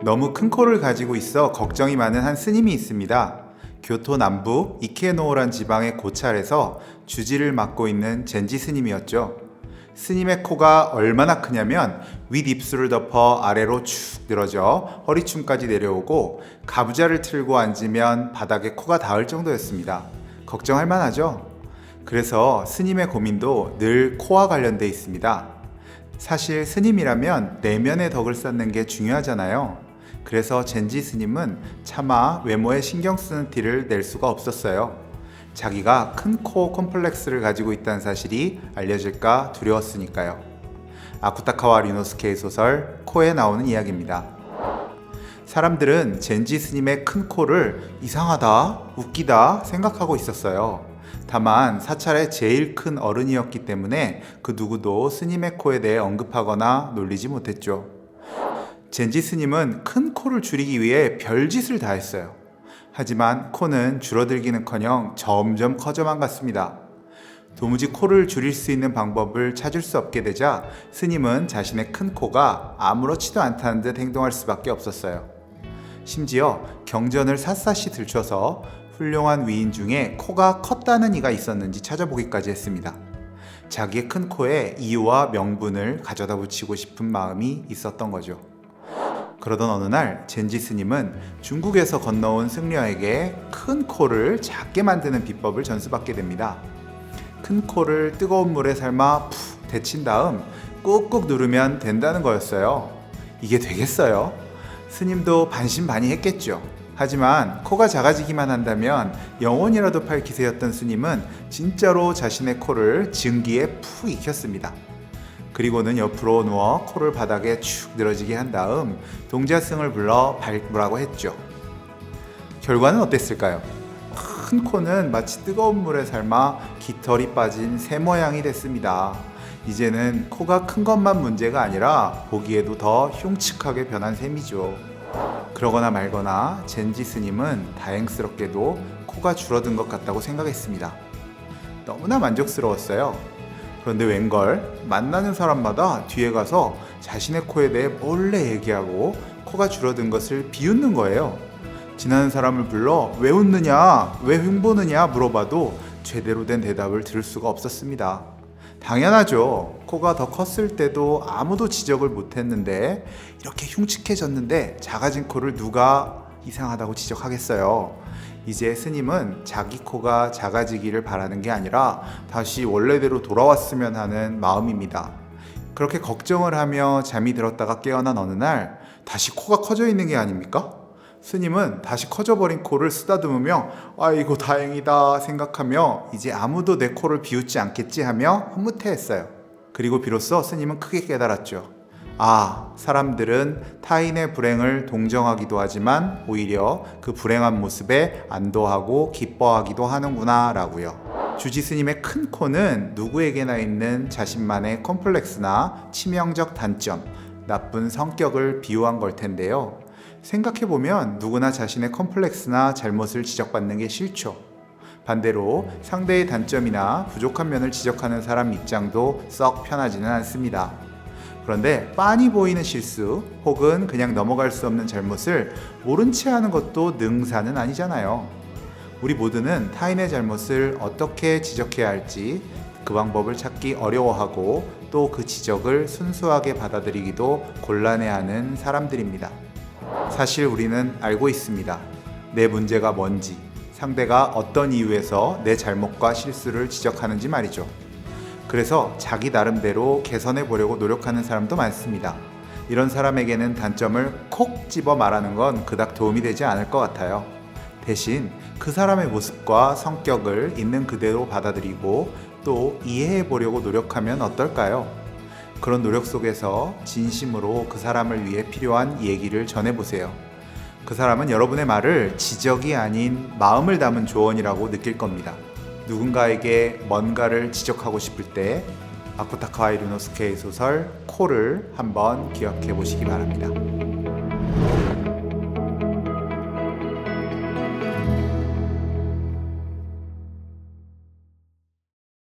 너무 큰 코를 가지고 있어 걱정이 많은 한 스님이 있습니다. 교토 남부 이케노오란 지방의 고찰에서 주지를 맡고 있는 젠지 스님이었죠. 스님의 코가 얼마나 크냐면 윗입술을 덮어 아래로 쭉 늘어져 허리춤까지 내려오고 가부좌를 틀고 앉으면 바닥에 코가 닿을 정도였습니다. 걱정할 만하죠? 그래서 스님의 고민도 늘 코와 관련돼 있습니다. 사실 스님이라면 내면의 덕을 쌓는 게 중요하잖아요. 그래서 젠지 스님은 차마 외모에 신경 쓰는 티를 낼 수가 없었어요. 자기가 큰 코 콤플렉스를 가지고 있다는 사실이 알려질까 두려웠으니까요. 아쿠타카와 류노스케의 소설 코에 나오는 이야기입니다. 사람들은 젠지 스님의 큰 코를 이상하다, 웃기다 생각하고 있었어요. 다만 사찰의 제일 큰 어른이었기 때문에 그 누구도 스님의 코에 대해 언급하거나 놀리지 못했죠. 젠지 스님은 큰 코를 줄이기 위해 별짓을 다 했어요. 하지만 코는 줄어들기는커녕 점점 커져만 갔습니다. 도무지 코를 줄일 수 있는 방법을 찾을 수 없게 되자 스님은 자신의 큰 코가 아무렇지도 않다는 듯 행동할 수밖에 없었어요. 심지어 경전을 샅샅이 들춰서 훌륭한 위인 중에 코가 컸다는 이가 있었는지 찾아보기까지 했습니다. 자기의 큰 코에 이유와 명분을 가져다 붙이고 싶은 마음이 있었던 거죠. 그러던 어느 날 젠지 스님은 중국에서 건너온 승려에게 큰 코를 작게 만드는 비법을 전수받게 됩니다. 큰 코를 뜨거운 물에 삶아 푹 데친 다음 꾹꾹 누르면 된다는 거였어요. 이게 되겠어요? 스님도 반신반의했겠죠. 하지만 코가 작아지기만 한다면 영혼이라도 팔 기세였던 스님은 진짜로 자신의 코를 증기에 푹 익혔습니다. 그리고는 옆으로 누워 코를 바닥에 축 늘어지게 한 다음 동자승을 불러 밟으라고 했죠. 결과는 어땠을까요? 큰 코는 마치 뜨거운 물에 삶아 깃털이 빠진 새 모양이 됐습니다. 이제는 코가 큰 것만 문제가 아니라 보기에도 더 흉측하게 변한 셈이죠. 그러거나 말거나 젠지 스님은 다행스럽게도 코가 줄어든 것 같다고 생각했습니다. 너무나 만족스러웠어요. 그런데 웬걸 만나는 사람마다 뒤에 가서 자신의 코에 대해 몰래 얘기하고 코가 줄어든 것을 비웃는 거예요. 지나는 사람을 불러 왜 웃느냐, 왜 흉보느냐 물어봐도 제대로 된 대답을 들을 수가 없었습니다. 당연하죠. 코가 더 컸을 때도 아무도 지적을 못했는데 이렇게 흉측해졌는데 작아진 코를 누가 이상하다고 지적하겠어요. 이제 스님은 자기 코가 작아지기를 바라는 게 아니라 다시 원래대로 돌아왔으면 하는 마음입니다. 그렇게 걱정을 하며 잠이 들었다가 깨어난 어느 날 다시 코가 커져 있는 게 아닙니까? 스님은 다시 커져버린 코를 쓰다듬으며 아이고 다행이다 생각하며 이제 아무도 내 코를 비웃지 않겠지 하며 흐뭇해했어요. 그리고 비로소 스님은 크게 깨달았죠. 사람들은 타인의 불행을 동정하기도 하지만 오히려 그 불행한 모습에 안도하고 기뻐하기도 하는구나 라고요. 주지 스님의 큰 코는 누구에게나 있는 자신만의 콤플렉스나 치명적 단점, 나쁜 성격을 비유한 걸 텐데요. 생각해보면 누구나 자신의 컴플렉스나 잘못을 지적받는 게 싫죠. 반대로 상대의 단점이나 부족한 면을 지적하는 사람 입장도 썩 편하지는 않습니다. 그런데 빤히 보이는 실수 혹은 그냥 넘어갈 수 없는 잘못을 모른 채 하는 것도 능사는 아니잖아요. 우리 모두는 타인의 잘못을 어떻게 지적해야 할지 그 방법을 찾기 어려워하고 또 그 지적을 순수하게 받아들이기도 곤란해하는 사람들입니다. 사실 우리는 알고 있습니다. 내 문제가 뭔지, 상대가 어떤 이유에서 내 잘못과 실수를 지적하는지 말이죠. 그래서 자기 나름대로 개선해 보려고 노력하는 사람도 많습니다. 이런 사람에게는 단점을 콕 집어 말하는 건 그닥 도움이 되지 않을 것 같아요. 대신 그 사람의 모습과 성격을 있는 그대로 받아들이고 또 이해해 보려고 노력하면 어떨까요? 그런 노력 속에서 진심으로 그 사람을 위해 필요한 얘기를 전해보세요. 그 사람은 여러분의 말을 지적이 아닌 마음을 담은 조언이라고 느낄 겁니다. 누군가에게 뭔가를 지적하고 싶을 때 아쿠타카와 류노스케의 소설 코를 한번 기억해 보시기 바랍니다.